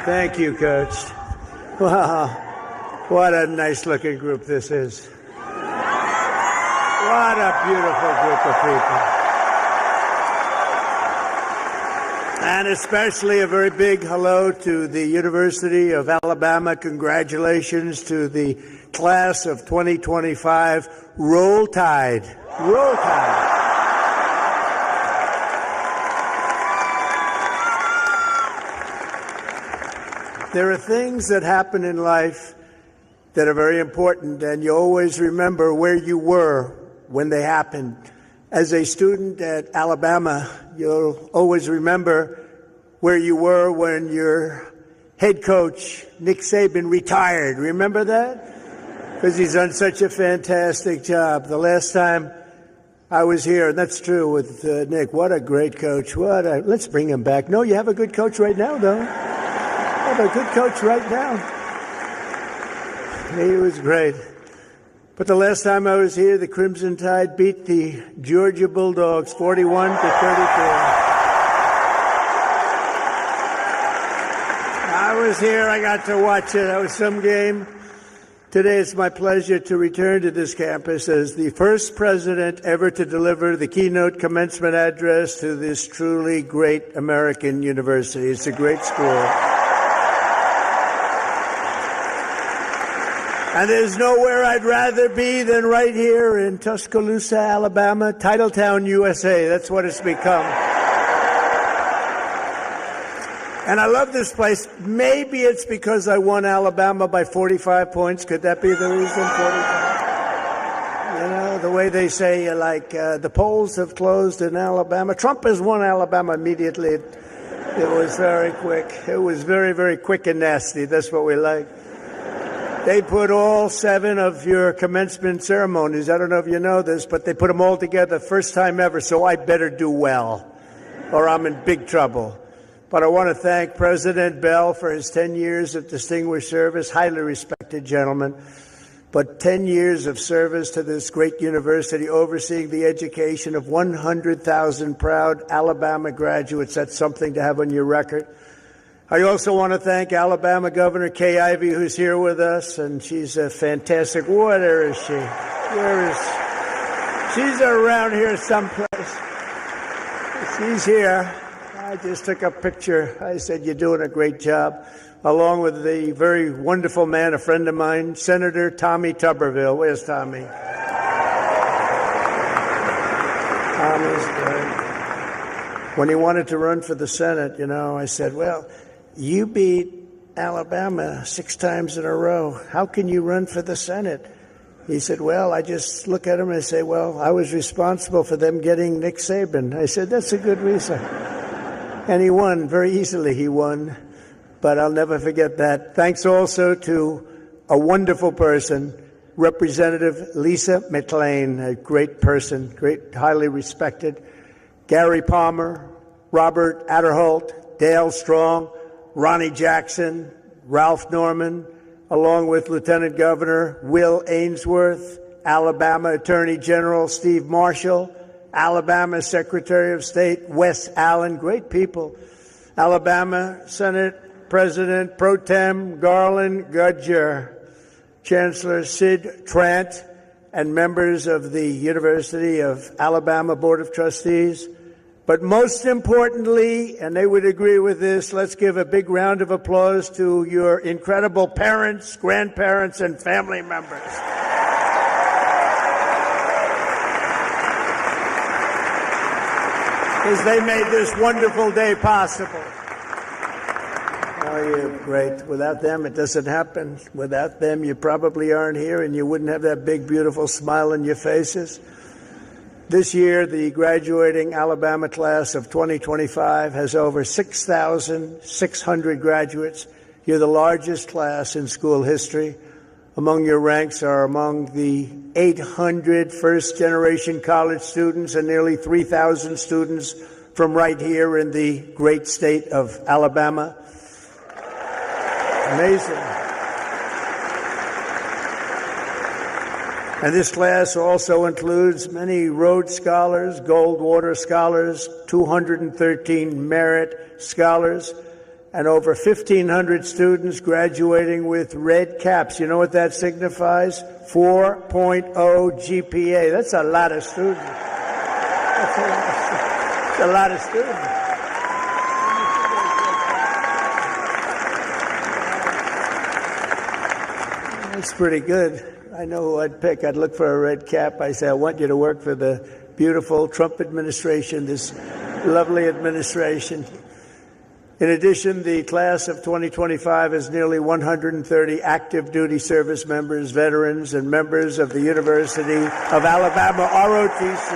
Thank you, Coach. Wow, what a nice-looking group this is. What a beautiful group of people. And especially a very big hello to the University of Alabama. Congratulations to the class of 2025. Roll Tide. Roll Tide. There are things that happen in life that are very important, and you always remember where you were when they happened. As a student at Alabama, you'll always remember where you were when your head coach, Nick Saban, retired. Remember that? Because he's done such a fantastic job. The last time I was here, and that's true with Nick, what a great coach. Let's bring him back. No, you have a good coach right now, though. You have a good coach right now. He was great. But the last time I was here, the Crimson Tide beat the Georgia Bulldogs 41 to 34. I was here. I got to watch it. That was some game. Today it's my pleasure to return to this campus as the first president ever to deliver the keynote commencement address to this truly great American university. It's a great school. And there's nowhere I'd rather be than right here in Tuscaloosa, Alabama, Titletown, USA. That's what it's become. And I love this place. Maybe it's because I won Alabama by 45 points. Could that be the reason? 45? You know, the way they say, the polls have closed in Alabama. Trump has won Alabama immediately. It was very quick. It was very, very quick and nasty. That's what we like. They put all 7 of your commencement ceremonies, I don't know if you know this, but they put them all together first time ever, so I better do well, or I'm in big trouble. But I want to thank President Bell for his 10 years of distinguished service, highly respected gentleman, but 10 years of service to this great university, overseeing the education of 100,000 proud Alabama graduates. That's something to have on your record. I also want to thank Alabama Governor Kay Ivey, who's here with us, and she's a fantastic. Where is she? Where is she? She's around here someplace. She's here. I just took a picture. I said, you're doing a great job, along with the very wonderful man, a friend of mine, Senator Tommy Tuberville. Where's Tommy? Tommy's great. When he wanted to run for the Senate, I said, well, you beat Alabama 6 times in a row. How can you run for the Senate? He said, well, I just look at him and say, well, I was responsible for them getting Nick Saban. I said, that's a good reason. And he won. Very easily he won. But I'll never forget that. Thanks also to a wonderful person, Representative Lisa McClain, a great person, great, highly respected. Gary Palmer, Robert Adderholt, Dale Strong, Ronnie Jackson, Ralph Norman, along with Lieutenant Governor Will Ainsworth, Alabama Attorney General Steve Marshall, Alabama Secretary of State Wes Allen, great people, Alabama Senate President Pro Tem Garland Gudger, Chancellor Sid Trant, and members of the University of Alabama Board of Trustees. But most importantly, and they would agree with this, let's give a big round of applause to your incredible parents, grandparents, and family members. Because they made this wonderful day possible. Oh, you're great. Without them, it doesn't happen. Without them, you probably aren't here, and you wouldn't have that big, beautiful smile on your faces. This year, the graduating Alabama class of 2025 has over 6,600 graduates. You're the largest class in school history. Among your ranks are among the 800 first-generation college students and nearly 3,000 students from right here in the great state of Alabama. Amazing. And this class also includes many Rhodes Scholars, Goldwater Scholars, 213 Merit Scholars, and over 1,500 students graduating with red caps. You know what that signifies? 4.0 GPA. That's a lot of students. That's a lot of students. That's pretty good. I know who I'd pick. I'd look for a red cap. I say, I want you to work for the beautiful Trump administration, this lovely administration. In addition, the class of 2025 has nearly 130 active duty service members, veterans, and members of the University of Alabama, ROTC.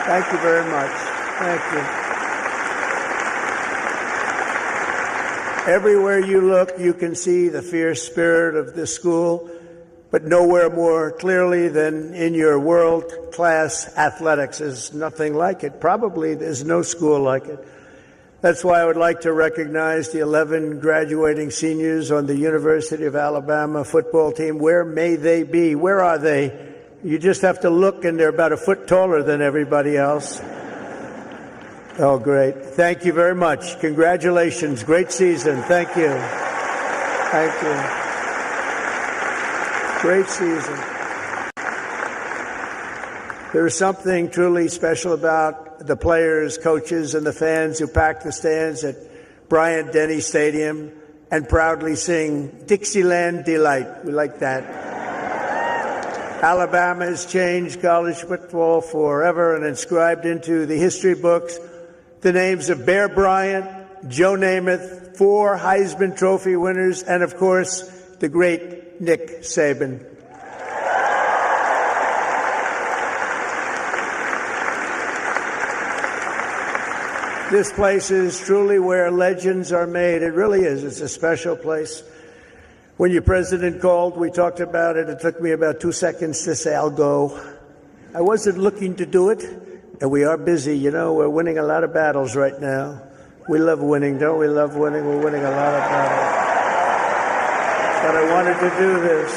Thank you very much. Thank you. Everywhere you look, you can see the fierce spirit of this school, but nowhere more clearly than in your world-class athletics. There's nothing like it. Probably there's no school like it. That's why I would like to recognize the 11 graduating seniors on the University of Alabama football team. Where may they be? Where are they? You just have to look, and they're about a foot taller than everybody else. Oh, great. Thank you very much. Congratulations. Great season. Thank you. Thank you. Great season. There is something truly special about the players, coaches, and the fans who pack the stands at Bryant-Denny Stadium and proudly sing Dixieland Delight. We like that. Alabama has changed college football forever and inscribed into the history books the names of Bear Bryant, Joe Namath, 4 Heisman Trophy winners, and, of course, the great Nick Saban. This place is truly where legends are made. It really is. It's a special place. When your president called, we talked about it. It took me about 2 seconds to say, I'll go. I wasn't looking to do it, and we are busy. You know, we're winning a lot of battles right now. We love winning, don't we? Love winning. We're winning a lot of battles. But I wanted to do this.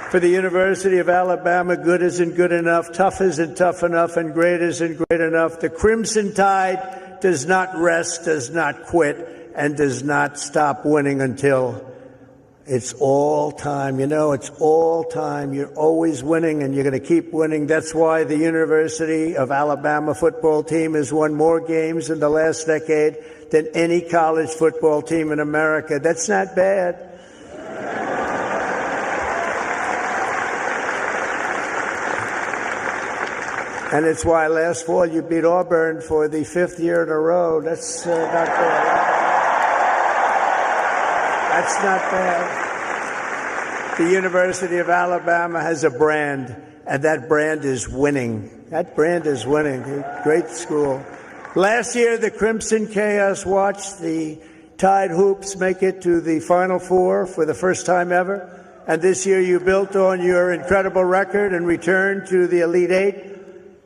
For the University of Alabama, good isn't good enough, tough isn't tough enough, and great isn't great enough. The Crimson Tide does not rest, does not quit, and does not stop winning until it's all time. You know, it's all time. You're always winning, and you're going to keep winning. That's why the University of Alabama football team has won more games in the last decade than any college football team in America. That's not bad. And it's why last fall you beat Auburn for the 5th year in a row. That's not bad. That's not bad. The University of Alabama has a brand, and that brand is winning. That brand is winning. Great school. Last year, the Crimson Chaos watched the Tide Hoops make it to the Final Four for the first time ever. And this year you built on your incredible record and returned to the Elite Eight.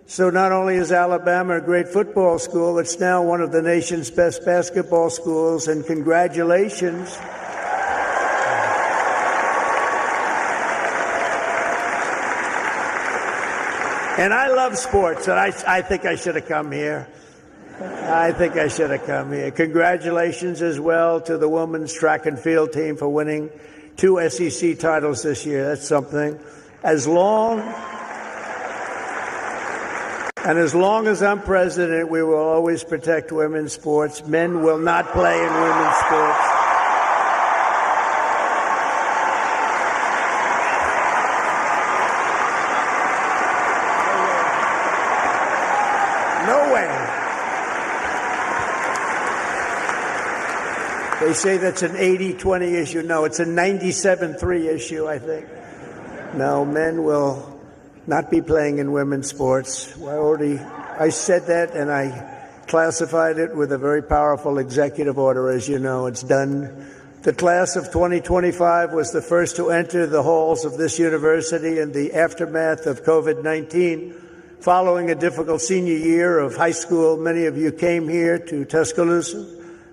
So not only is Alabama a great football school, it's now one of the nation's best basketball schools, and congratulations. And I love sports, and I think I should have come here. I think I should have come here. Congratulations as well to the women's track and field team for winning 2 SEC titles this year. That's something. As long as I'm president, we will always protect women's sports. Men will not play in women's sports. No way. They say that's an 80-20 issue. No, it's a 97-3 issue, I think. No, men will not be playing in women's sports. I said that, and I classified it with a very powerful executive order. As you know, it's done. The class of 2025 was the first to enter the halls of this university in the aftermath of COVID-19. Following a difficult senior year of high school, many of you came here to Tuscaloosa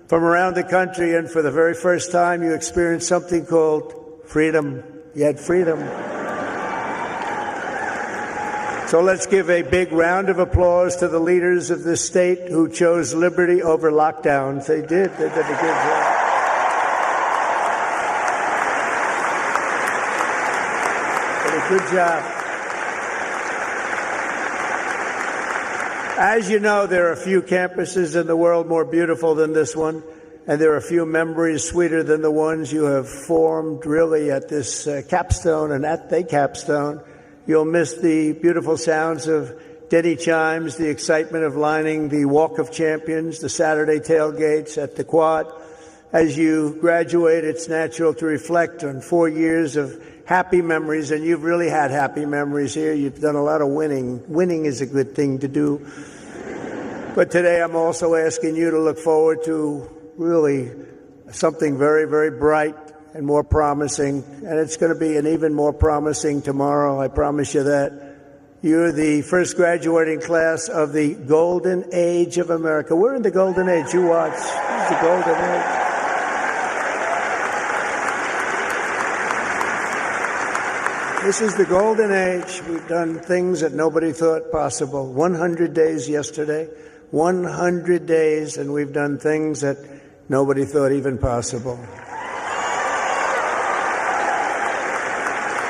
from around the country, and for the very first time, you experienced something called freedom. You had freedom. So let's give a big round of applause to the leaders of this state who chose liberty over lockdowns. They did a good job. Did a good job. As you know, there are a few campuses in the world more beautiful than this one, and there are a few memories sweeter than the ones you have formed really at this capstone and at the capstone. You'll miss the beautiful sounds of Denny chimes, the excitement of lining the Walk of Champions, the Saturday tailgates at the Quad. As you graduate, it's natural to reflect on 4 years of happy memories, and you've really had happy memories here. You've done a lot of winning. Winning is a good thing to do. But today I'm also asking you to look forward to really something very, very bright and more promising, and it's going to be an even more promising tomorrow, I promise you that. You're the first graduating class of the golden age of America. We're in the golden age. You watch. This is the golden age. This is the golden age. We've done things that nobody thought possible. 100 days yesterday. 100 days, and we've done things that nobody thought even possible.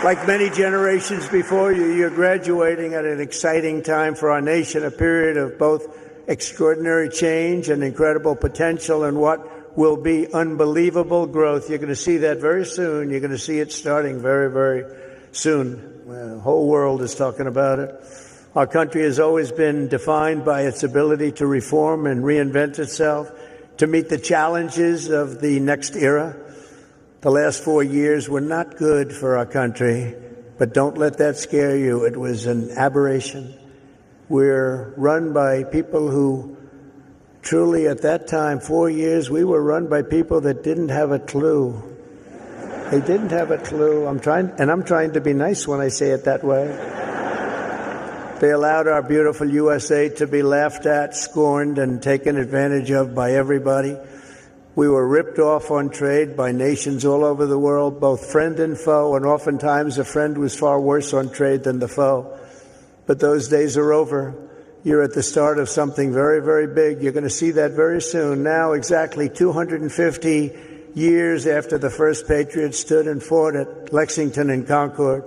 Like many generations before you, you're graduating at an exciting time for our nation, a period of both extraordinary change and incredible potential and what will be unbelievable growth. You're going to see that very soon. You're going to see it starting very, very soon. Well, the whole world is talking about it. Our country has always been defined by its ability to reform and reinvent itself, to meet the challenges of the next era. The last 4 years were not good for our country, but don't let that scare you. It was an aberration. We're run by people who truly at that time, 4 years, we were run by people that didn't have a clue. They didn't have a clue. I'm trying to be nice when I say it that way. They allowed our beautiful USA to be laughed at, scorned, and taken advantage of by everybody. We were ripped off on trade by nations all over the world, both friend and foe, and oftentimes a friend was far worse on trade than the foe. But those days are over. You're at the start of something very, very big. You're going to see that very soon. Now, exactly 250 years after the first Patriots stood and fought at Lexington and Concord,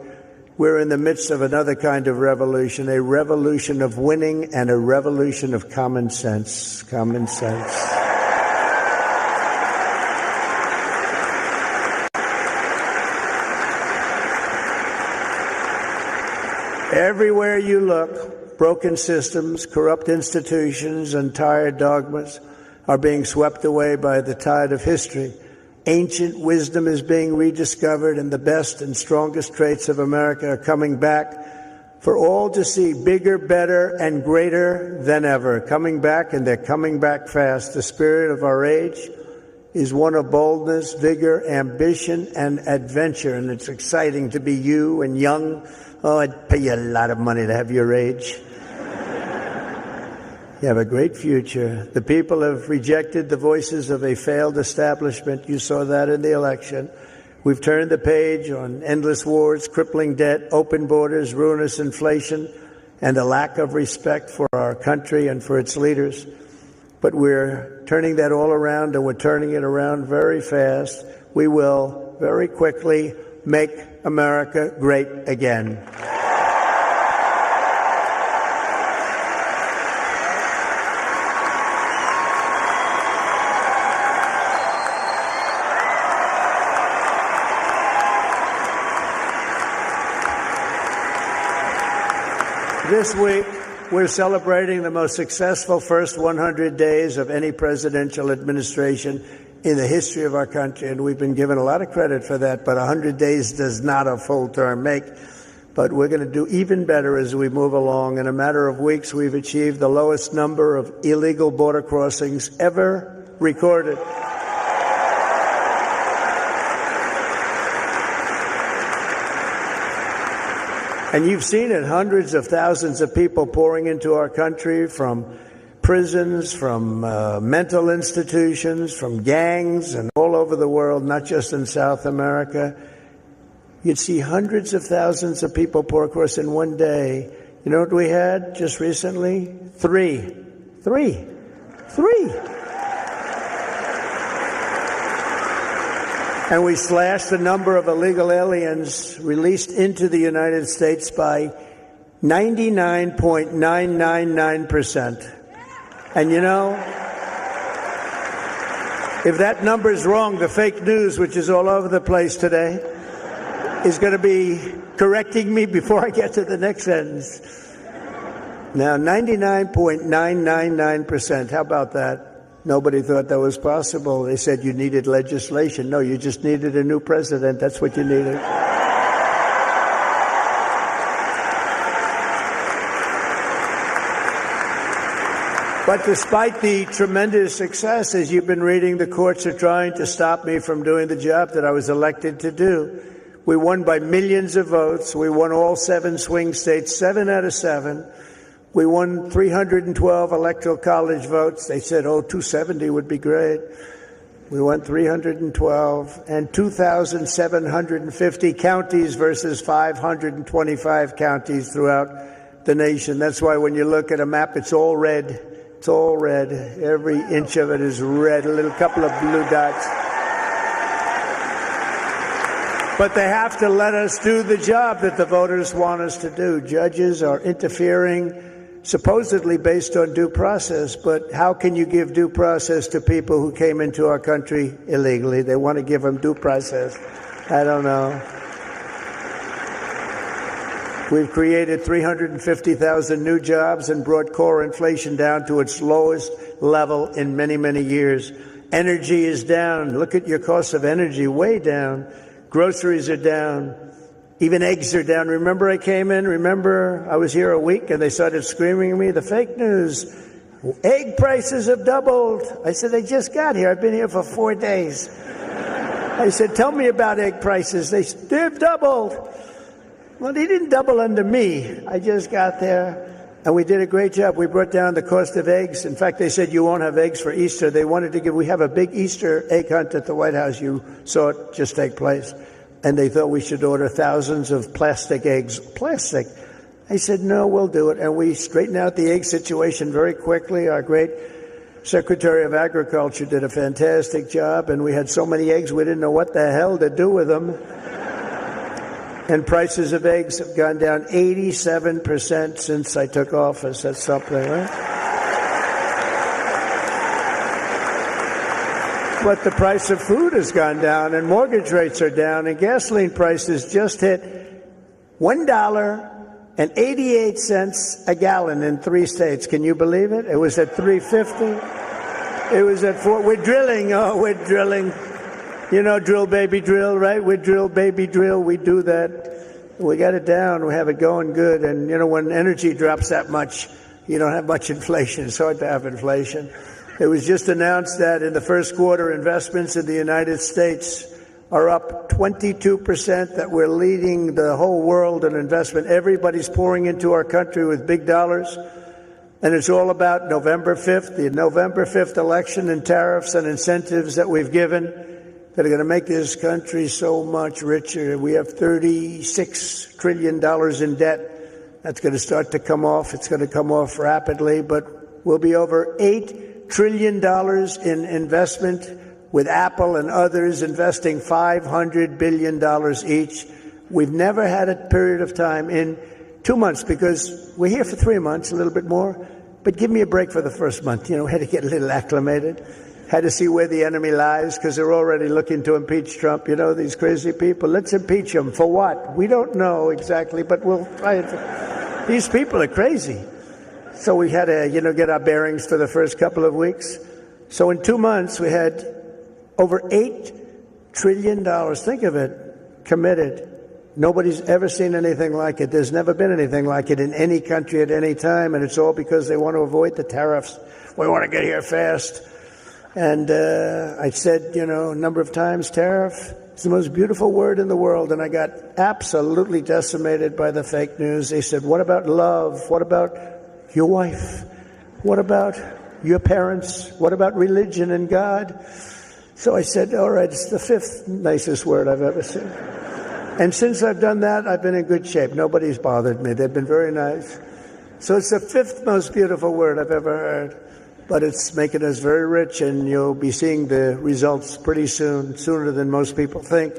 we're in the midst of another kind of revolution, a revolution of winning and a revolution of common sense. Common sense. Everywhere you look, broken systems, corrupt institutions, and tired dogmas are being swept away by the tide of history. Ancient wisdom is being rediscovered, and the best and strongest traits of America are coming back for all to see, bigger, better, and greater than ever. Coming back, and they're coming back fast. The spirit of our age is one of boldness, vigor, ambition, and adventure, and it's exciting to be you and young. Oh, I'd pay you a lot of money to have your age. You have a great future. The people have rejected the voices of a failed establishment. You saw that in the election. We've turned the page on endless wars, crippling debt, open borders, ruinous inflation, and a lack of respect for our country and for its leaders. But we're turning that all around, and we're turning it around very fast. We will very quickly make America great again. This week, we're celebrating the most successful first 100 days of any presidential administration in the history of our country, and we've been given a lot of credit for that, but 100 days does not a full term make. But we're going to do even better as we move along. In a matter of weeks, we've achieved the lowest number of illegal border crossings ever recorded. And you've seen it, hundreds of thousands of people pouring into our country from prisons, from mental institutions, from gangs, and all over the world, not just in South America. You'd see hundreds of thousands of people pour across in one day. You know what we had just recently? Three. And we slashed the number of illegal aliens released into the United States by 99.999%. And you know, if that number is wrong, the fake news, which is all over the place today, is going to be correcting me before I get to the next sentence. Now, 99.999%. How about that? Nobody thought that was possible. They said you needed legislation. No, you just needed a new president. That's what you needed. But despite the tremendous success, as you've been reading, the courts are trying to stop me from doing the job that I was elected to do. We won by millions of votes. We won all 7 swing states, 7 out of 7. We won 312 electoral college votes. They said, 270 would be great. We won 312 and 2,750 counties versus 525 counties throughout the nation. That's why when you look at a map, it's all red. It's all red. Every inch of it is red, a little couple of blue dots. But they have to let us do the job that the voters want us to do. Judges are interfering, supposedly based on due process, but how can you give due process to people who came into our country illegally? They want to give them due process. I don't know. We've created 350,000 new jobs and brought core inflation down to its lowest level in many, many years. Energy is down. Look at your cost of energy, way down. Groceries are down. Even eggs are down. Remember I came in? Remember I was here a week and they started screaming at me, the fake news. Egg prices have doubled. I said, they just got here. I've been here for 4 days. I said, tell me about egg prices. They've doubled. Well, they didn't double under me. I just got there and we did a great job. We brought down the cost of eggs. In fact, they said you won't have eggs for Easter. They wanted to we have a big Easter egg hunt at the White House. You saw it just take place. And they thought we should order thousands of plastic eggs. Plastic. I said, no, we'll do it. And we straightened out the egg situation very quickly. Our great Secretary of Agriculture did a fantastic job. And we had so many eggs, we didn't know what the hell to do with them. And prices of eggs have gone down 87% since I took office. That's something, right? But the price of food has gone down, and mortgage rates are down, and gasoline prices just hit $1.88 a gallon in 3 states. Can you believe it? It was at $3.50. It was at $4. We're drilling. Oh, we're drilling. You know, drill, baby, drill, right? We drill, baby, drill. We do that. We got it down. We have it going good. And, you know, when energy drops that much, you don't have much inflation. It's hard to have inflation. It was just announced that in the first quarter, investments in the United States are up 22%, that we're leading the whole world in investment. Everybody's pouring into our country with big dollars. And it's all about November 5th, the November 5th election and tariffs and incentives that we've given that are going to make this country so much richer. We have $36 trillion in debt. That's going to start to come off. It's going to come off rapidly, but we'll be over $8 trillion in investment, with Apple and others investing $500 billion each. We've never had a period of time in 2 months, because we're here for 3 months, a little bit more, but give me a break for the first month. You know, had to get a little acclimated. Had to see where the enemy lies, because they're already looking to impeach Trump. You know, these crazy people. Let's impeach him. For what? We don't know exactly, but we'll try it. These people are crazy. So we had to, get our bearings for the first couple of weeks. So in 2 months, we had over $8 trillion, think of it, committed. Nobody's ever seen anything like it. There's never been anything like it in any country at any time, and it's all because they want to avoid the tariffs. We want to get here fast. And I said, a number of times, tariff is the most beautiful word in the world. And I got absolutely decimated by the fake news. They said, what about love? What about your wife? What about your parents? What about religion and God? So I said, all right, it's the 5th nicest word I've ever seen. And since I've done that, I've been in good shape. Nobody's bothered me. They've been very nice. So it's the fifth most beautiful word I've ever heard. But it's making us very rich, and you'll be seeing the results pretty soon, sooner than most people think,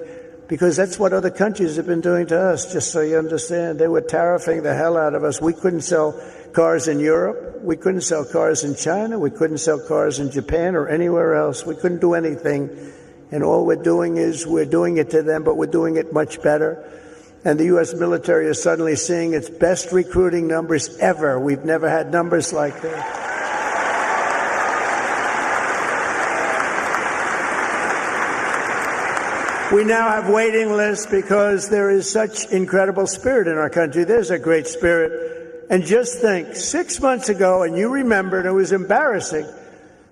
because that's what other countries have been doing to us, just so you understand. They were tariffing the hell out of us. We couldn't sell cars in Europe. We couldn't sell cars in China. We couldn't sell cars in Japan or anywhere else. We couldn't do anything. And all we're doing is we're doing it to them, but we're doing it much better. And the U.S. military is suddenly seeing its best recruiting numbers ever. We've never had numbers like that. We now have waiting lists because there is such incredible spirit in our country. There's a great spirit. And just think, 6 months ago, and you remember, and it was embarrassing,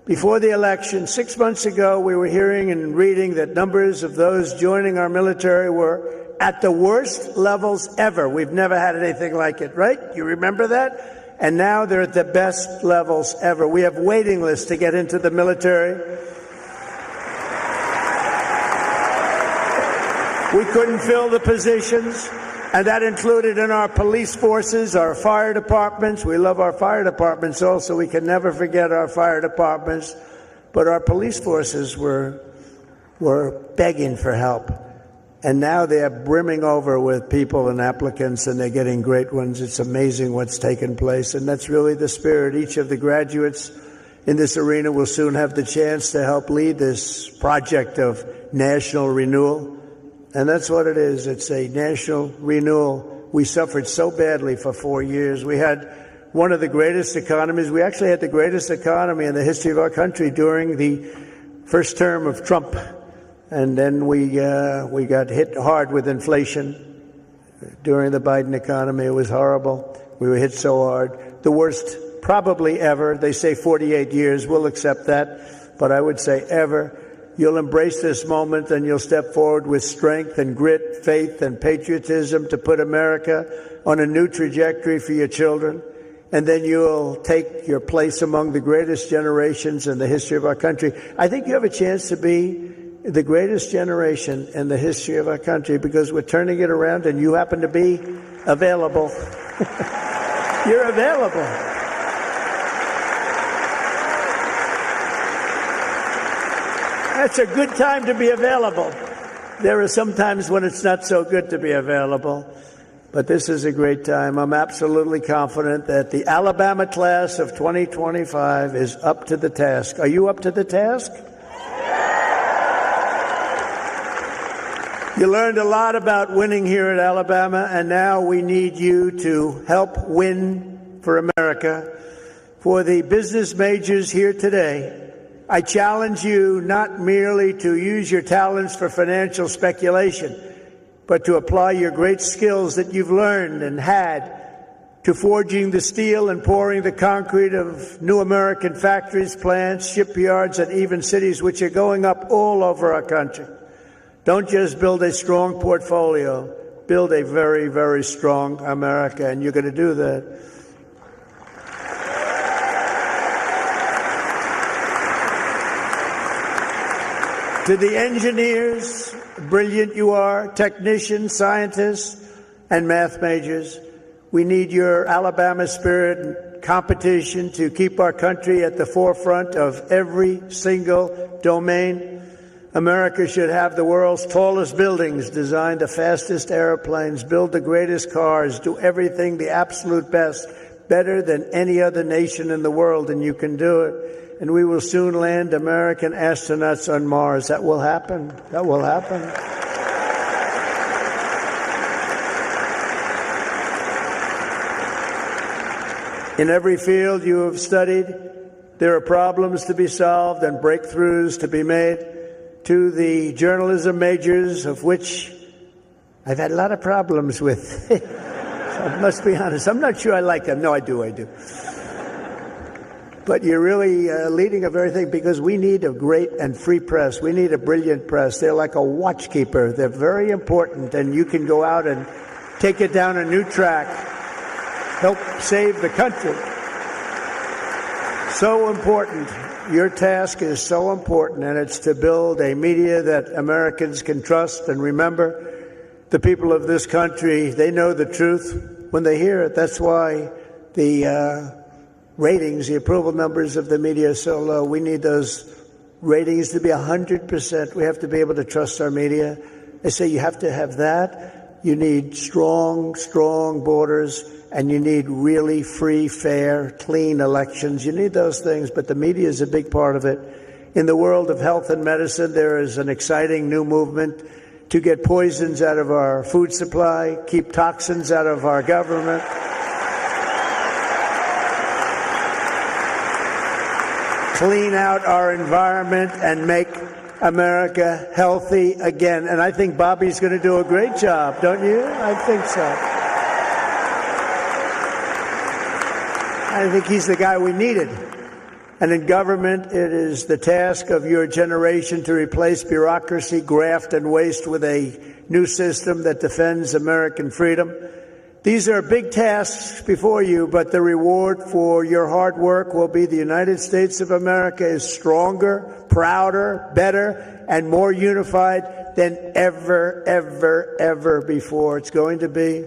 before the election, 6 months ago, we were hearing and reading that numbers of those joining our military were at the worst levels ever. We've never had anything like it, right? You remember that? And now they're at the best levels ever. We have waiting lists to get into the military. We couldn't fill the positions, and that included in our police forces, our fire departments. We love our fire departments also. We can never forget our fire departments. But our police forces were begging for help. And now they're brimming over with people and applicants, and they're getting great ones. It's amazing what's taken place, and that's really the spirit. Each of the graduates in this arena will soon have the chance to help lead this project of national renewal. And that's what it is. It's a national renewal. We suffered so badly for 4 years. We had one of the greatest economies. We actually had the greatest economy in the history of our country during the first term of Trump. And then we got hit hard with inflation during the Biden economy. It was horrible. We were hit so hard. The worst probably ever. They say 48 years. We'll accept that. But I would say ever. You'll embrace this moment, and you'll step forward with strength and grit, faith and patriotism to put America on a new trajectory for your children. And then you'll take your place among the greatest generations in the history of our country. I think you have a chance to be the greatest generation in the history of our country, because we're turning it around, and you happen to be available. You're available. That's a good time to be available. There are some times when it's not so good to be available, but this is a great time. I'm absolutely confident that the Alabama class of 2025 is up to the task. Are you up to the task? You learned a lot about winning here at Alabama, and now we need you to help win for America. For the business majors here today, I challenge you not merely to use your talents for financial speculation, but to apply your great skills that you've learned and had to forging the steel and pouring the concrete of new American factories, plants, shipyards, and even cities, which are going up all over our country. Don't just build a strong portfolio, build a very, very strong America, and you're going to do that. To the engineers, brilliant you are, technicians, scientists, and math majors, we need your Alabama spirit and competition to keep our country at the forefront of every single domain. America should have the world's tallest buildings, design the fastest airplanes, build the greatest cars, do everything the absolute best, better than any other nation in the world, and you can do it. And we will soon land American astronauts on Mars. That will happen. That will happen. In every field you have studied, there are problems to be solved and breakthroughs to be made. To the journalism majors, of which I've had a lot of problems with. I must be honest. I'm not sure I like them. No, I do. But you're really leading a very thing, because we need a great and free press. We need a brilliant press. They're like a watchkeeper. They're very important, and you can go out and take it down a new track, help save the country. So important. Your task is so important, and it's to build a media that Americans can trust. And remember, the people of this country, they know the truth when they hear it. That's why the ratings, the approval numbers of the media are so low. We need those ratings to be 100%. We have to be able to trust our media. They say you have to have that. You need strong borders, and you need really free, fair, clean elections. You need those things, but the media is a big part of it. In the world of health and medicine, there is an exciting new movement to get poisons out of our food supply, keep toxins out of our government. Clean out our environment and make America healthy again. And I think Bobby's going to do a great job, don't you? I think so. I think he's the guy we needed. And in government, it is the task of your generation to replace bureaucracy, graft, and waste with a new system that defends American freedom. These are big tasks before you, but the reward for your hard work will be the United States of America is stronger, prouder, better, and more unified than ever before. It's going to be.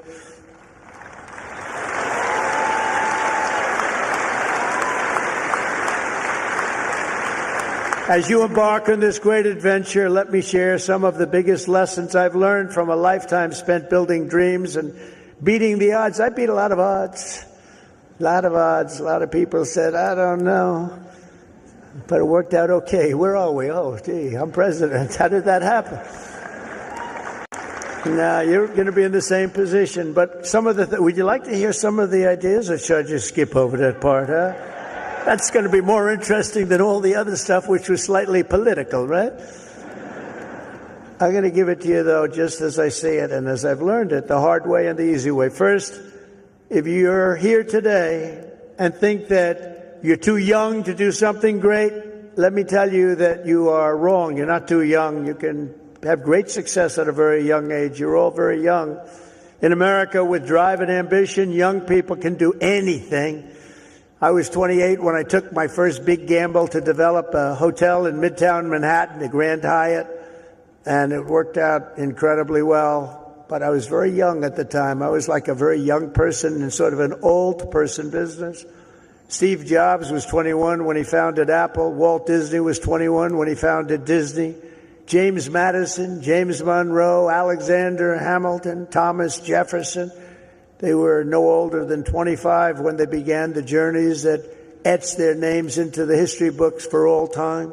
As you embark on this great adventure, let me share some of the biggest lessons I've learned from a lifetime spent building dreams and beating the odds. I beat a lot of odds. A lot of people said, I don't know. But it worked out okay. Where are we? Oh, gee, I'm president. How did that happen? Now, you're going to be in the same position. But some of the would you like to hear some of the ideas, or should I just skip over that part, huh? That's going to be more interesting than all the other stuff, which was slightly political, right? I'm going to give it to you, though, just as I see it and as I've learned it, the hard way and the easy way. First, if you're here today and think that you're too young to do something great, let me tell you that you are wrong. You're not too young. You can have great success at a very young age. You're all very young. In America, with drive and ambition, young people can do anything. I was 28 when I took my first big gamble to develop a hotel in Midtown Manhattan, the Grand Hyatt, and it worked out incredibly well. But I was very young at the time. I was like a very young person in sort of an old person business. Steve Jobs was 21 when he founded Apple. Walt Disney was 21 when he founded Disney. James Madison, James Monroe, Alexander Hamilton, Thomas Jefferson. They were no older than 25 when they began the journeys that etched their names into the history books for all time.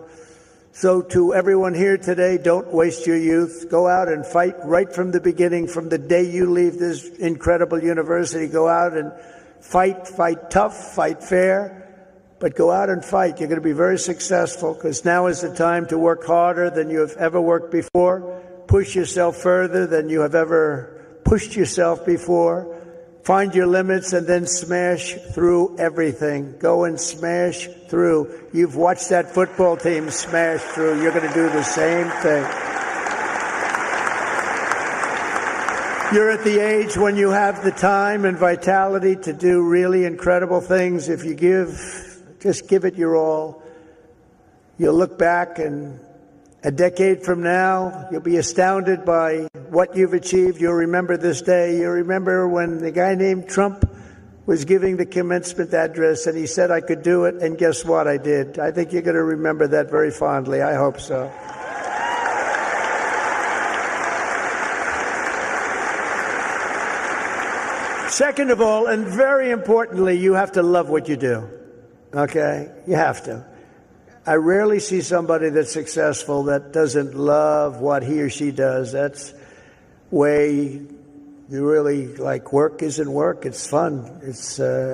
So to everyone here today, don't waste your youth. Go out and fight right from the beginning, from the day you leave this incredible university. Go out and fight tough, fight fair, but go out and fight. You're going to be very successful, because now is the time to work harder than you have ever worked before. Push yourself further than you have ever pushed yourself before. Find your limits and then smash through everything. Go and smash through. You've watched that football team smash through. You're going to do the same thing. You're at the age when you have the time and vitality to do really incredible things. If you just give it your all. You'll look back, and a decade from now, you'll be astounded by what you've achieved. You'll remember this day. You'll remember when the guy named Trump was giving the commencement address, and he said I could do it, and guess what? I did. I think you're going to remember that very fondly. I hope so. Second of all, and very importantly, you have to love what you do. Okay? You have to. I rarely see somebody that's successful that doesn't love what he or she does. That's way you really like. Work isn't work. It's fun.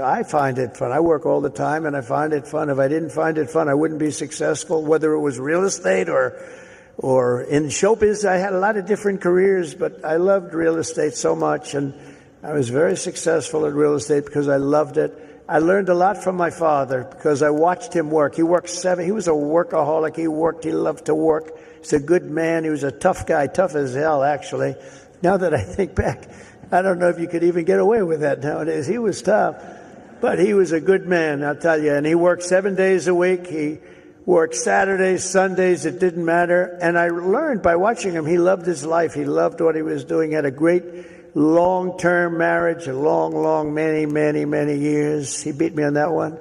I find it fun. I work all the time, and I find it fun. If I didn't find it fun, I wouldn't be successful, whether it was real estate or in showbiz. I had a lot of different careers, but I loved real estate so much, and I was very successful at real estate because I loved it. I learned a lot from my father because I watched him work. He worked he was a workaholic. He loved to work. He's a good man. He was a tough guy, tough as hell, actually. Now that I think back, I don't know if you could even get away with that nowadays. He was tough, but he was a good man, I'll tell you. And he worked 7 days a week. He worked Saturdays, Sundays. It didn't matter. And I learned by watching him, he loved his life. He loved what he was doing. He had a great long-term marriage, a long, many years. He beat me on that one.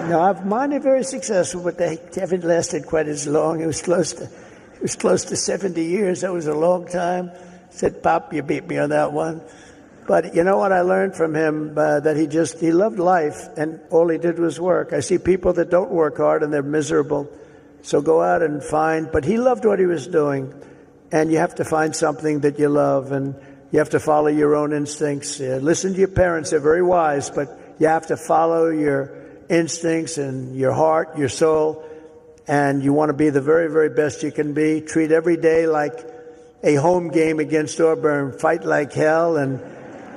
No, mine are very successful, but they haven't lasted quite as long. It was close to 70 years. That was a long time. I said, Pop, you beat me on that one. But you know what I learned from him? That he loved life, and all he did was work. I see people that don't work hard and they're miserable. So go out and find. But he loved what he was doing. And you have to find something that you love, and you have to follow your own instincts. Listen to your parents. They're very wise, but you have to follow your instincts and your heart, your soul, and you want to be the very best you can be. Treat every day like a home game against Auburn. Fight like hell and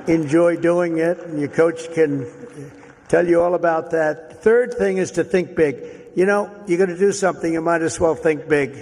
enjoy doing it, and your coach can tell you all about that. Third thing is to think big. You know, you're going to do something, you might as well think big,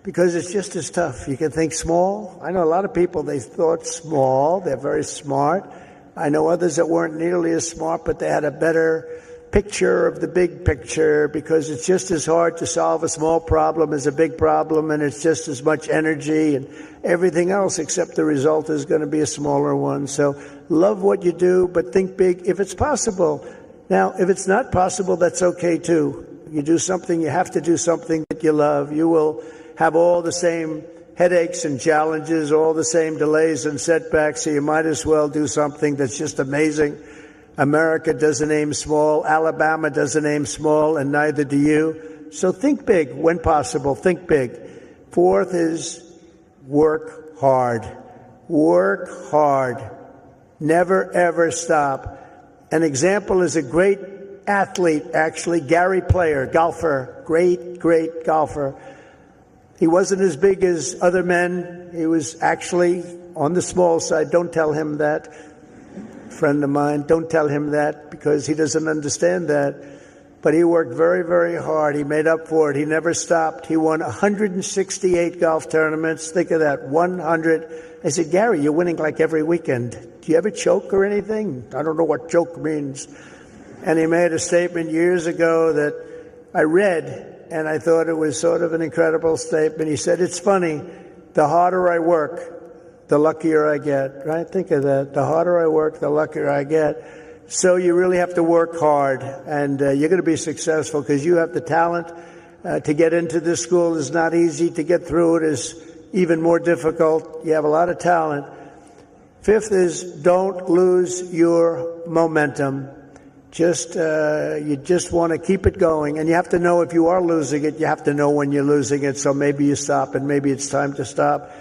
because it's just as tough. You can think small. I know a lot of people, they thought small. They're very smart. I know others that weren't nearly as smart, but they had a better picture of the big picture, because it's just as hard to solve a small problem as a big problem, and it's just as much energy and everything else, except the result is going to be a smaller one. So love what you do, but think big if it's possible. Now, if it's not possible, that's okay too. You do something, you have to do something that you love. You will have all the same headaches and challenges, all the same delays and setbacks, so you might as well do something that's just amazing. America doesn't aim small. Alabama doesn't aim small, and neither do you. So think big when possible. Think big. Fourth is work hard. Work hard. Never, ever stop. An example is a great athlete, actually, Gary Player, golfer, great golfer. He wasn't as big as other men. He was actually on the small side. Don't tell him that. Friend of mine, don't tell him that, because he doesn't understand that. But he worked very hard. He made up for it. He never stopped. He won 168 golf tournaments. Think of that, 100. I said, Gary, you're winning like every weekend. Do you ever choke or anything? I don't know what choke means. And he made a statement years ago that I read, and I thought it was sort of an incredible statement. He said, it's funny, the harder I work, the luckier I get, right? Think of that. The harder I work, the luckier I get. So you really have to work hard, and you're going to be successful because you have the talent. To get into this school is not easy. To get through it is even more difficult. You have a lot of talent. Fifth is don't lose your momentum. You just want to keep it going, and you have to know if you are losing it. You have to know when you're losing it, so maybe you stop, and maybe it's time to stop.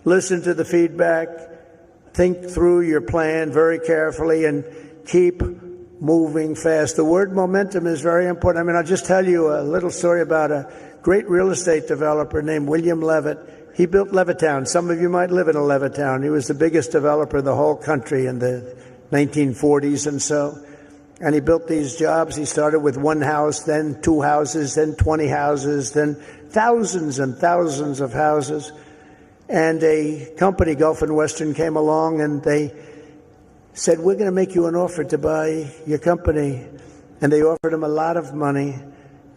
Listen to the feedback, think through your plan very carefully, and keep moving fast. The word momentum is very important. I mean, I'll just tell you a little story about a great real estate developer named William Levitt. He built Levittown. Some of you might live in a Levittown. He was the biggest developer in the whole country in the 1940s and so. And he built these jobs. He started with one house, then 2 houses, then 20 houses, then thousands and thousands of houses. And a company, Gulf and Western, came along and they said, we're going to make you an offer to buy your company. And they offered him a lot of money,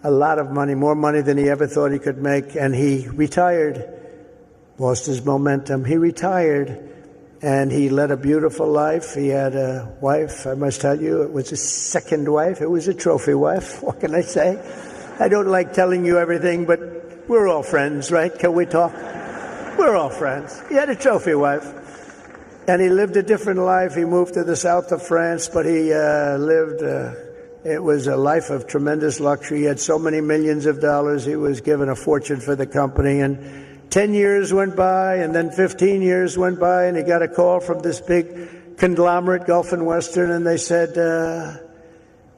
more money than he ever thought he could make. And he retired, lost his momentum. He retired, and he led a beautiful life. He had a wife, I must tell you, it was his second wife. It was a trophy wife. What can I say? I don't like telling you everything, but we're all friends, right? Can we talk? We're all friends. He had a trophy wife, and he lived a different life. He moved to the south of France, but he it was a life of tremendous luxury. He had so many millions of dollars. He was given a fortune for the company, and 10 years went by, and then 15 years went by, and he got a call from this big conglomerate, Gulf and Western, and they said,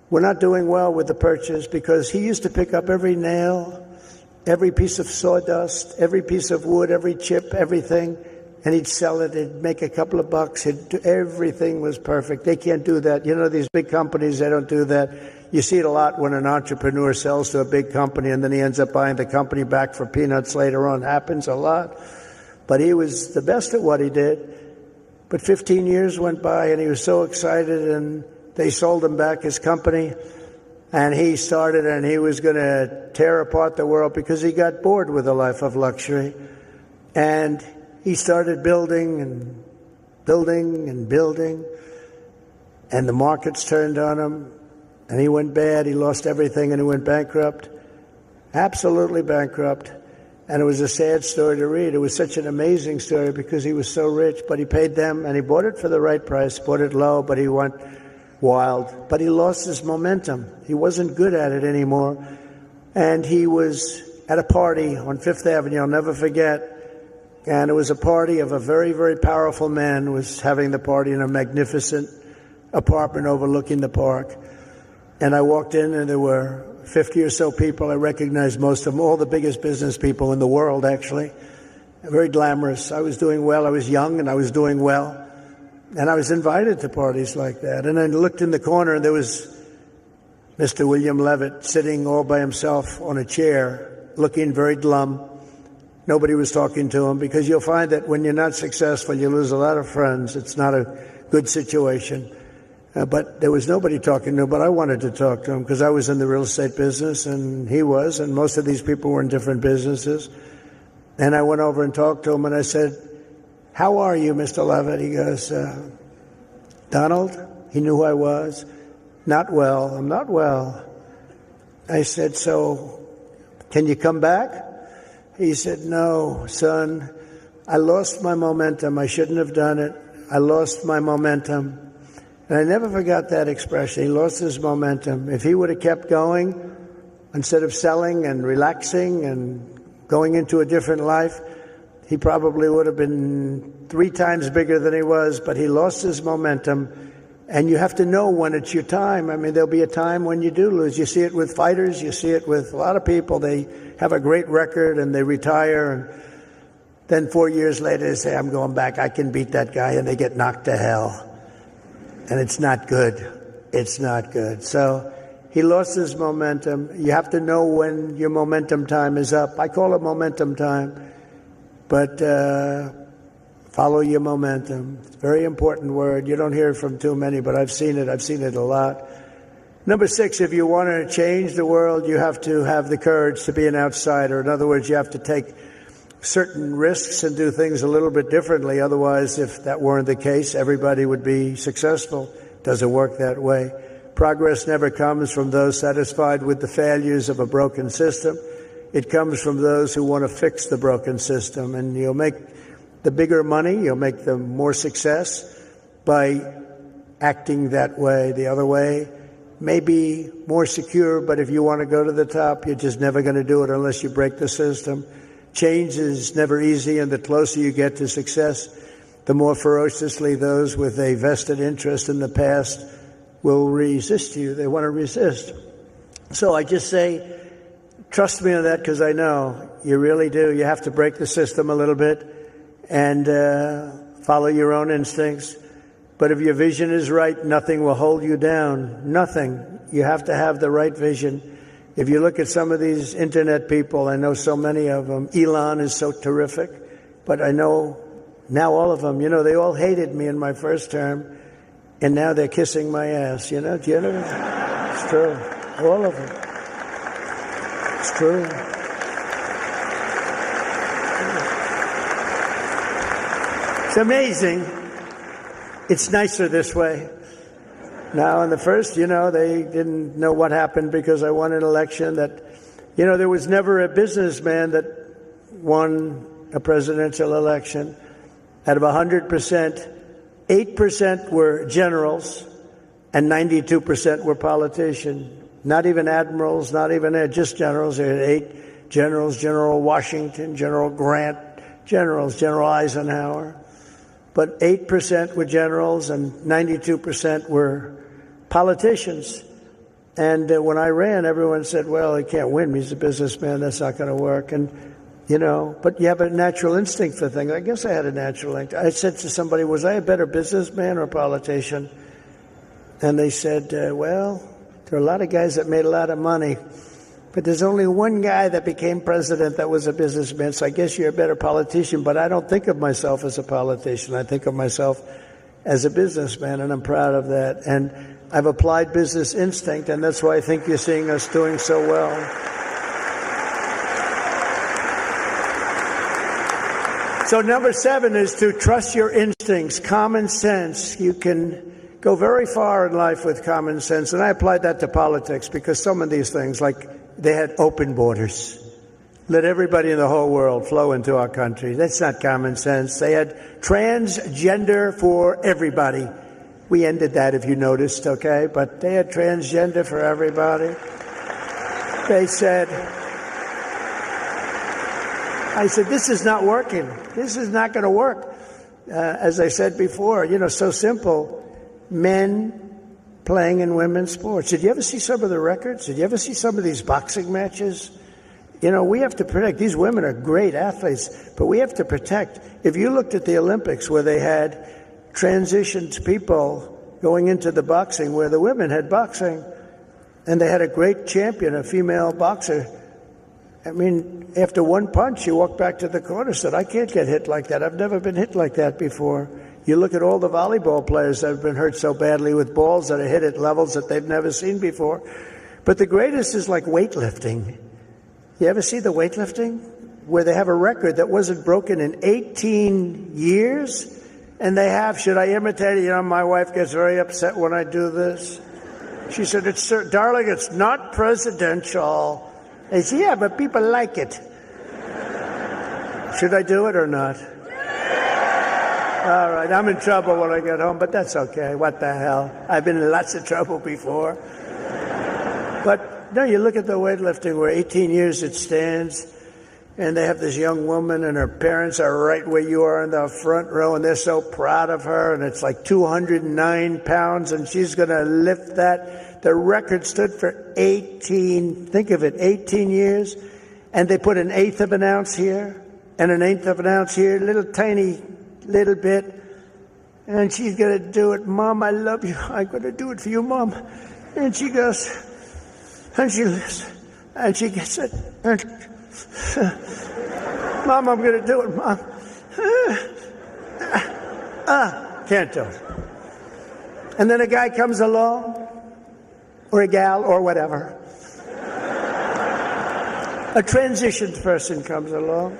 we're not doing well with the purchase, because he used to pick up every nail, every piece of sawdust, every piece of wood, every chip, everything, and he'd sell it. He'd make a couple of bucks. Everything was perfect. They can't do that. You know, these big companies, they don't do that. You see it a lot when an entrepreneur sells to a big company and then he ends up buying the company back for peanuts later on. Happens a lot. But he was the best at what he did. But 15 years went by, and he was so excited, and they sold him back his company. And he started, and he was going to tear apart the world because he got bored with a life of luxury. And he started building and building and building, and the markets turned on him, and he went bad. He lost everything, and he went bankrupt, absolutely bankrupt. And it was a sad story to read. It was such an amazing story because he was so rich, but he paid them, and he bought it for the right price, bought it low, but he went wild. But he lost his momentum. He wasn't good at it anymore. And he was at a party on Fifth Avenue, I'll never forget. And it was a party of a very, very powerful man who was having the party in a magnificent apartment overlooking the park. And I walked in, and there were 50 or so people. I recognized most of them, all the biggest business people in the world, actually. Very glamorous. I was doing well. I was young, and I was doing well. And I was invited to parties like that. And I looked in the corner, and there was Mr. William Levitt sitting all by himself on a chair, looking very glum. Nobody was talking to him, because you'll find that when you're not successful, you lose a lot of friends. It's not a good situation. But there was nobody talking to him, but I wanted to talk to him because I was in the real estate business, and he was, and most of these people were in different businesses. And I went over and talked to him, and I said, "How are you, Mr. Levitt?" He goes, "Donald?" He knew who I was. "Not well. I'm not well." I said, "So can you come back?" He said, "No, son, I lost my momentum. I shouldn't have done it. I lost my momentum." And I never forgot that expression. He lost his momentum. If he would have kept going, instead of selling and relaxing and going into a different life, he probably would have been 3 times bigger than he was, but he lost his momentum. And you have to know when it's your time. I mean, there'll be a time when you do lose. You see it with fighters. You see it with a lot of people. They have a great record and they retire, and then 4 years later they say, "I'm going back. I can beat that guy," and they get knocked to hell. And it's not good. It's not good. So he lost his momentum. You have to know when your momentum time is up. I call it momentum time. But follow your momentum. It's a very important word. You don't hear it from too many, but I've seen it. I've seen it a lot. Number 6, if you want to change the world, you have to have the courage to be an outsider. In other words, you have to take certain risks and do things a little bit differently. Otherwise, if that weren't the case, everybody would be successful. It doesn't work that way. Progress never comes from those satisfied with the failures of a broken system. It comes from those who want to fix the broken system. And you'll make the bigger money, you'll make the more success by acting that way. The other way may be more secure, but if you want to go to the top, you're just never going to do it unless you break the system. Change is never easy, and the closer you get to success, the more ferociously those with a vested interest in the past will resist you. They want to resist. So I just say, trust me on that, because I know you really do. You have to break the system a little bit and follow your own instincts. But if your vision is right, nothing will hold you down. Nothing. You have to have the right vision. If you look at some of these internet people, I know so many of them. Elon is so terrific, but I know now all of them, they all hated me in my first term, and now they're kissing my ass, Do you know? It's true. All of them. It's true. It's amazing. It's nicer this way. Now, in the first, they didn't know what happened because I won an election that, there was never a businessman that won a presidential election. Out of 100%, 8% were generals and 92% were politicians. Not even admirals, not even just generals. There were 8 generals, General Washington, General Grant, generals, General Eisenhower. But 8% were generals and 92% were politicians. And when I ran, everyone said, "Well, he can't win. He's a businessman. That's not going to work." And, but you have a natural instinct for things. I guess I had a natural instinct. I said to somebody, "Was I a better businessman or politician?" And they said, "Well, there are a lot of guys that made a lot of money, but there's only one guy that became president that was a businessman. So I guess you're a better politician." But I don't think of myself as a politician. I think of myself as a businessman, and I'm proud of that. And I've applied business instinct, and that's why I think you're seeing us doing so well. So number 7 is to trust your instincts, common sense. You can go very far in life with common sense. And I applied that to politics because some of these things, like they had open borders. Let everybody in the whole world flow into our country. That's not common sense. They had transgender for everybody. We ended that, if you noticed, okay? But they had transgender for everybody. They said, I said, this is not working. This is not going to work. As I said before, so simple. Men playing in women's sports. Did you ever see some of the records? Did you ever see some of these boxing matches? We have to protect. These women are great athletes, but we have to protect. If you looked at the Olympics where they had transitioned people going into the boxing, where the women had boxing, and they had a great champion, a female boxer. I mean, after one punch, you walk back to the corner, said, I can't get hit like that. I've never been hit like that before. You look at all the volleyball players that have been hurt so badly with balls that are hit at levels that they've never seen before. But the greatest is like weightlifting. You ever see the weightlifting? Where they have a record that wasn't broken in 18 years? And they have, should I imitate it? My wife gets very upset when I do this. She said, darling, it's not presidential. I said, yeah, but people like it. Should I do it or not? All right, I'm in trouble when I get home, but that's okay. What the hell? I've been in lots of trouble before. But no, you look at the weightlifting where 18 years it stands, and they have this young woman, and her parents are right where you are in the front row, and they're so proud of her, and it's like 209 pounds, and she's going to lift that. The record stood for 18, think of it, 18 years, and they put 1/8 of an ounce here, and 1/8 of an ounce here, little bit, and she's going to do it. Mom, I love you. I'm going to do it for you, Mom. And she goes, and she gets it. And, Mom, I'm going to do it, Mom. Can't do it. And then a guy comes along, or a gal, or whatever. A transitioned person comes along.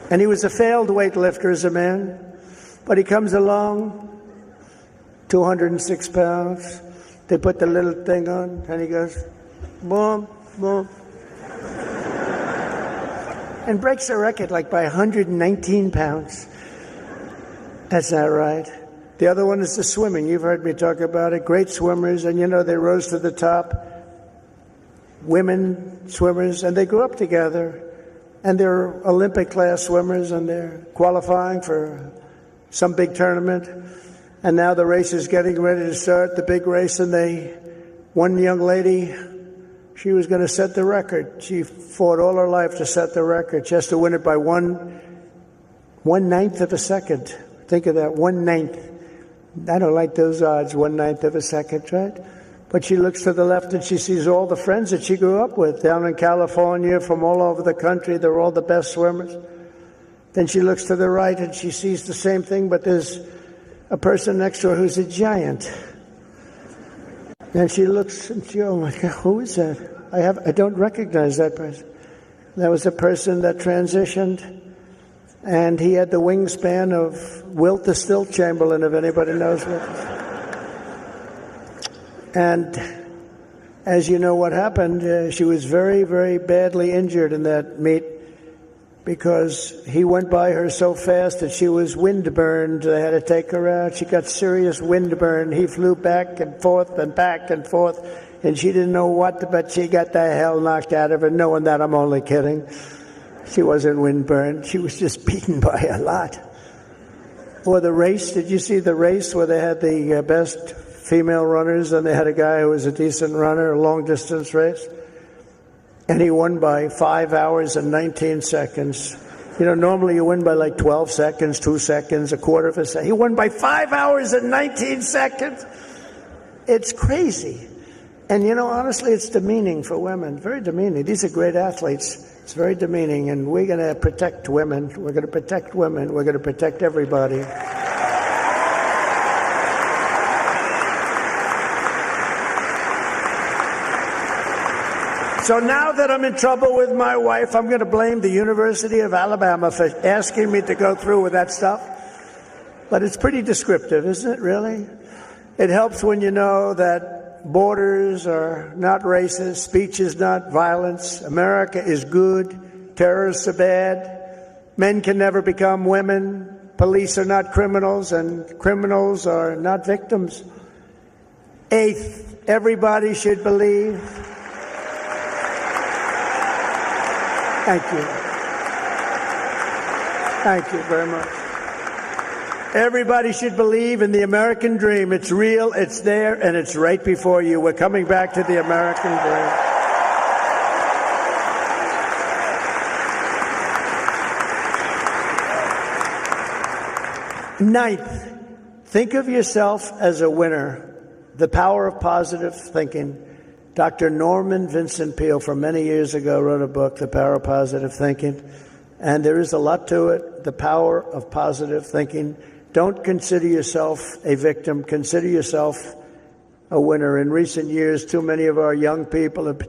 And he was a failed weightlifter as a man, but he comes along, 206 pounds. They put the little thing on, and he goes, boom, boom. And breaks the record like by 119 pounds. That's not right. The other one is the swimming. You've heard me talk about it. Great swimmers, and they rose to the top. Women swimmers, and they grew up together. And they're Olympic-class swimmers, and they're qualifying for some big tournament. And now the race is getting ready to start, the big race, and one young lady, she was going to set the record. She fought all her life to set the record. She has to win it by 1/9 of a second. Think of that, 1/9. I don't like those odds, 1/9 of a second, right? But she looks to the left and she sees all the friends that she grew up with down in California, from all over the country. They're all the best swimmers. Then she looks to the right and she sees the same thing, but there's a person next to her who's a giant. And she looks and she, oh my God, who is that? I don't recognize that person. That was a person that transitioned, and he had the wingspan of Wilt the Stilt Chamberlain, if anybody knows what. And as you know what happened, she was very, very badly injured in that meet because he went by her so fast that she was windburned. They had to take her out. She got serious windburn. He flew back and forth, and she didn't know what, but she got the hell knocked out of her, knowing that I'm only kidding. She wasn't windburned. She was just beaten by a lot. Or the race, did you see the race where they had the best female runners, and they had a guy who was a decent runner, a long-distance race, and he won by 5 hours and 19 seconds. Normally you win by like 12 seconds, 2 seconds, a quarter of a second. He won by 5 hours and 19 seconds. It's crazy. And, honestly, it's demeaning for women, very demeaning. These are great athletes. It's very demeaning, and we're going to protect women. We're going to protect women. We're going to protect everybody. So now that I'm in trouble with my wife, I'm going to blame the University of Alabama for asking me to go through with that stuff. But it's pretty descriptive, isn't it, really? It helps when you know that borders are not racist, speech is not violence, America is good, terrorists are bad, men can never become women, police are not criminals, and criminals are not victims. Eighth, everybody should believe. Thank you. Thank you very much. Everybody should believe in the American dream. It's real, it's there, and it's right before you. We're coming back to the American dream. Ninth, think of yourself as a winner. The power of positive thinking. Dr. Norman Vincent Peale, from many years ago, wrote a book, The Power of Positive Thinking, and there is a lot to it, the power of positive thinking. Don't consider yourself a victim. Consider yourself a winner. In recent years, too many of our young people have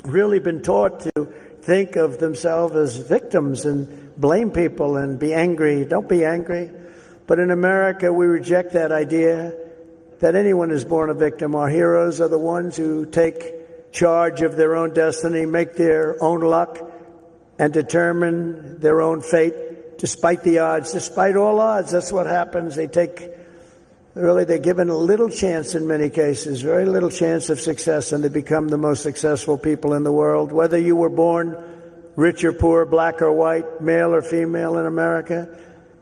really been taught to think of themselves as victims and blame people and be angry. Don't be angry. But in America, we reject that idea that anyone is born a victim. Our heroes are the ones who take charge of their own destiny, make their own luck, and determine their own fate despite the odds, despite all odds. That's what happens. They're given a little chance in many cases, very little chance of success, and they become the most successful people in the world. Whether you were born rich or poor, black or white, male or female in America,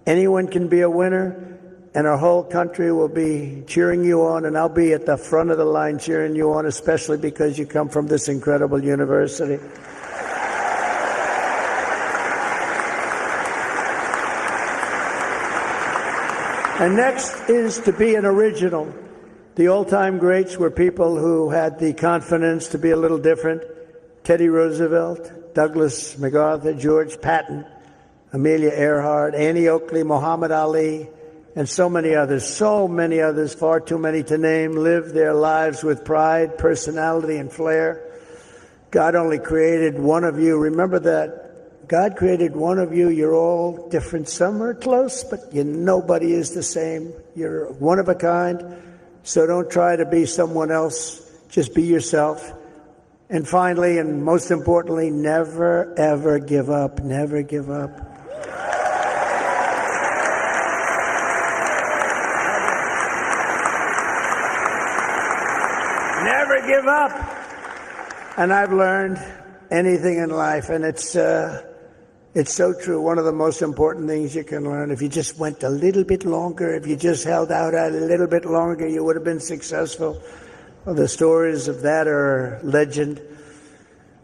anyone can be a winner. And our whole country will be cheering you on, and I'll be at the front of the line cheering you on, especially because you come from this incredible university. And next is to be an original. The old-time greats were people who had the confidence to be a little different. Teddy Roosevelt, Douglas MacArthur, George Patton, Amelia Earhart, Annie Oakley, Muhammad Ali, and so many others, far too many to name, lived their lives with pride, personality, and flair. God only created one of you. Remember that. God created one of you. You're all different. Some are close, but nobody is the same. You're one of a kind. So don't try to be someone else. Just be yourself. And finally, and most importantly, never, ever give up. Never give up. Never give up. And I've learned anything in life, and it's so true. One of the most important things you can learn, if you just went a little bit longer, if you just held out a little bit longer, you would have been successful. Well, the stories of that are legend.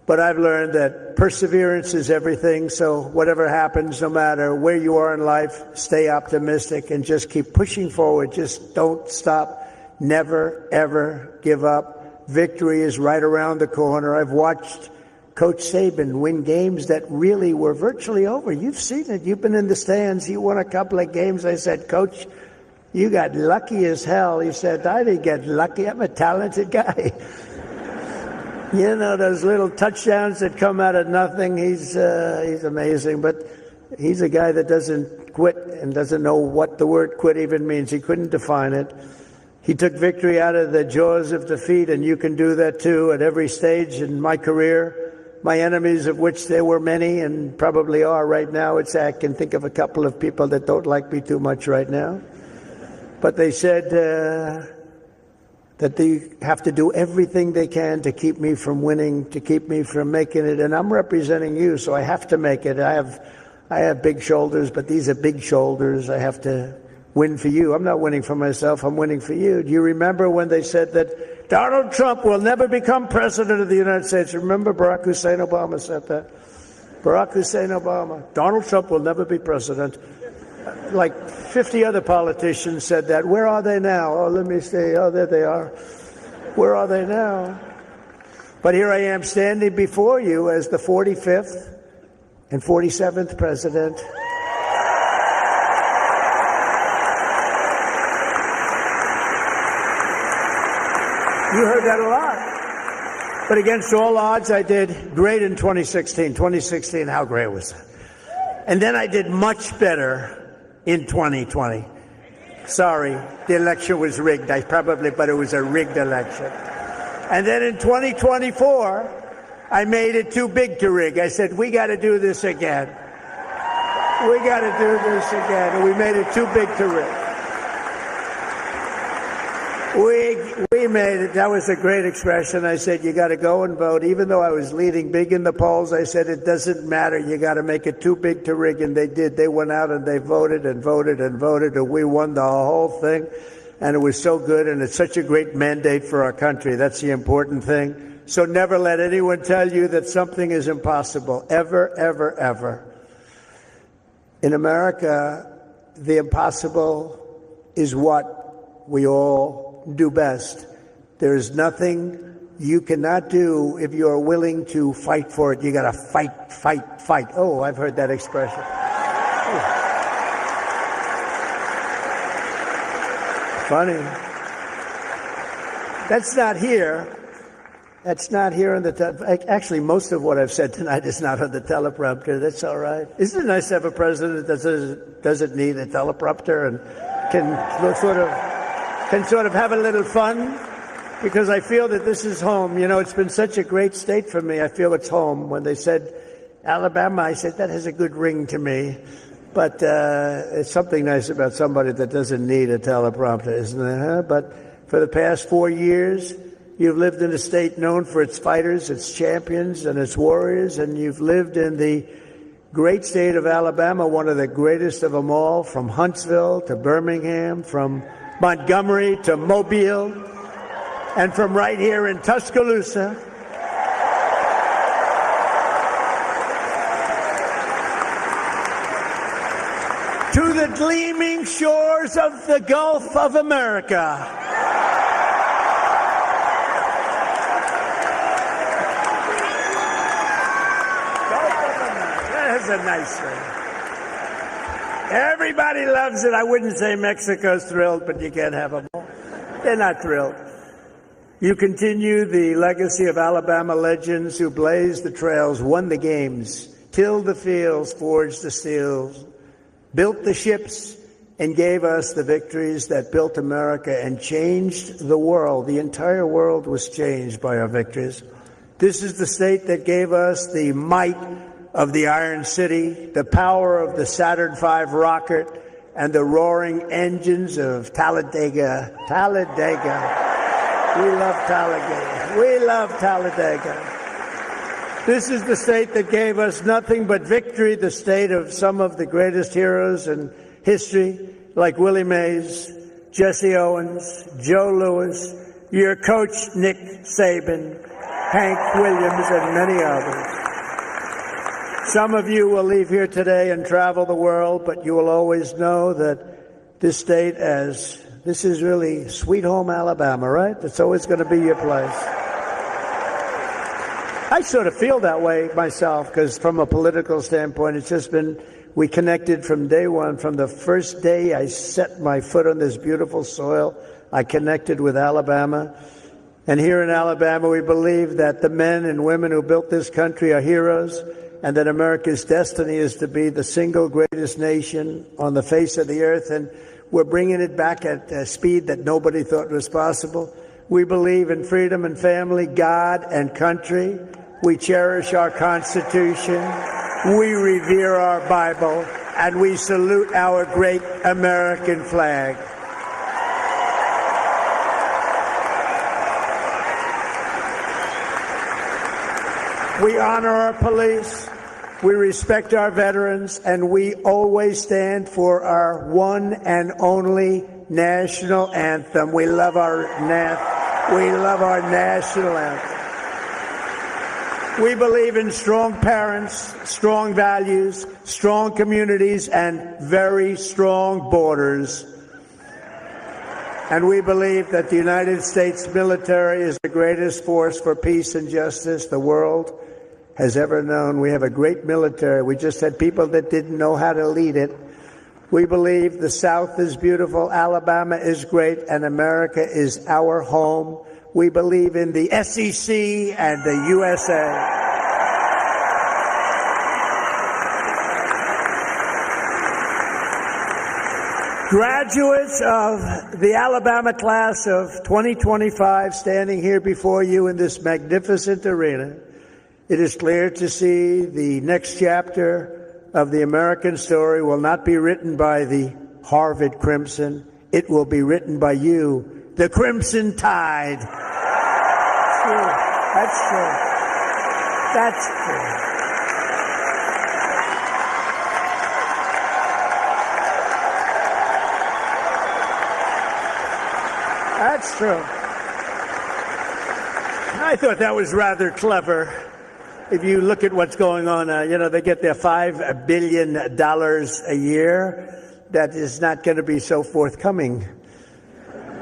But I've learned that perseverance is everything. So whatever happens, no matter where you are in life, stay optimistic and just keep pushing forward. Just don't stop. Never, ever give up. Victory is right around the corner. I've watched Coach Saban win games that really were virtually over. You've seen it. You've been in the stands. You won a couple of games. I said, Coach, you got lucky as hell. He said, I didn't get lucky. I'm a talented guy. You know, those little touchdowns that come out of nothing. He's amazing. But he's a guy that doesn't quit and doesn't know what the word quit even means. He couldn't define it. He took victory out of the jaws of defeat, and you can do that too at every stage in my career. My enemies, of which there were many and probably are right now, I can think of a couple of people that don't like me too much right now. But they said that they have to do everything they can to keep me from winning, to keep me from making it. And I'm representing you, so I have to make it. I have big shoulders, but these are big shoulders. I have to win for you. I'm not winning for myself. I'm winning for you. Do you remember when they said that Donald Trump will never become president of the United States? Remember Barack Hussein Obama said that? Barack Hussein Obama. Donald Trump will never be president. Like 50 other politicians said that. Where are they now? Oh, let me see. Oh, there they are. Where are they now? But here I am standing before you as the 45th and 47th president. You heard that a lot. But against all odds, I did great in 2016. 2016, how great was that? And then I did much better in 2020. Sorry, the election was rigged. But it was a rigged election. And then in 2024, I made it too big to rig. I said, we got to do this again. We got to do this again. And we made it too big to rig. We made it. That was a great expression. I said, you got to go and vote. Even though I was leading big in the polls, I said, it doesn't matter. You got to make it too big to rig. And they did. They went out and they voted and voted and voted. And we won the whole thing. And it was so good. And it's such a great mandate for our country. That's the important thing. So never let anyone tell you that something is impossible. Ever, ever, ever. In America, the impossible is what we all do best. There is nothing you cannot do if you are willing to fight for it. You got to fight, fight, fight. Oh, I've heard that expression. Funny. That's not here. That's not here on the actually, most of what I've said tonight is not on the teleprompter. That's all right. Isn't it nice to have a president that doesn't need a teleprompter and can sort of have a little fun? Because I feel that this is home. You know, it's been such a great state for me. I feel it's home. When they said Alabama, I said, that has a good ring to me. But it's something nice about somebody that doesn't need a teleprompter, isn't it? Huh? But for the past 4 years, you've lived in a state known for its fighters, its champions, and its warriors, and you've lived in the great state of Alabama, one of the greatest of them all, from Huntsville to Birmingham, from Montgomery to Mobile, and from right here in Tuscaloosa. To the gleaming shores of the Gulf of America. That's a nice thing. Everybody loves it. I wouldn't say Mexico's thrilled, but you can't have them all. They're not thrilled. You continue the legacy of Alabama legends who blazed the trails, won the games, tilled the fields, forged the steels, built the ships, and gave us the victories that built America and changed the world. The entire world was changed by our victories. This is the state that gave us the might of the Iron City, the power of the Saturn V rocket, and the roaring engines of Talladega. Talladega. We love Talladega. We love Talladega. This is the state that gave us nothing but victory, the state of some of the greatest heroes in history, like Willie Mays, Jesse Owens, Joe Louis, your coach, Nick Saban, Hank Williams, and many others. Some of you will leave here today and travel the world, but you will always know that this state this is really sweet home Alabama, right? It's always going to be your place. I sort of feel that way myself, because from a political standpoint, it's just been, we connected from day one. From the first day I set my foot on this beautiful soil, I connected with Alabama. And here in Alabama, we believe that the men and women who built this country are heroes, and that America's destiny is to be the single greatest nation on the face of the earth. And we're bringing it back at a speed that nobody thought was possible. We believe in freedom and family, God and country. We cherish our Constitution. We revere our Bible. And we salute our great American flag. We honor our police. We respect our veterans, and we always stand for our one and only national anthem. We love our national anthem. We believe in strong parents, strong values, strong communities, and very strong borders. And we believe that the United States military is the greatest force for peace and justice the world has ever known. We have a great military. We just had people that didn't know how to lead it. We believe the South is beautiful, Alabama is great, and America is our home. We believe in the SEC and the USA. Graduates of the Alabama class of 2025 standing here before you in this magnificent arena, it is clear to see the next chapter of the American story will not be written by the Harvard Crimson. It will be written by you, the Crimson Tide. That's true. That's true. That's true. I thought that was rather clever. If you look at what's going on, they get their $5 billion a year. That is not going to be so forthcoming.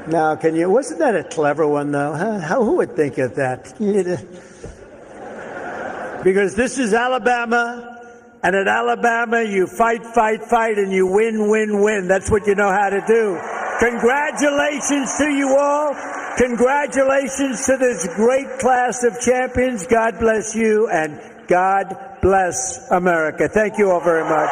Now, wasn't that a clever one, though? Huh? Who would think of that? Because this is Alabama, and at Alabama, you fight, and you win. That's what you know how to do. Congratulations to you all. Congratulations to this great class of champions. God bless you, and God bless America. Thank you all very much.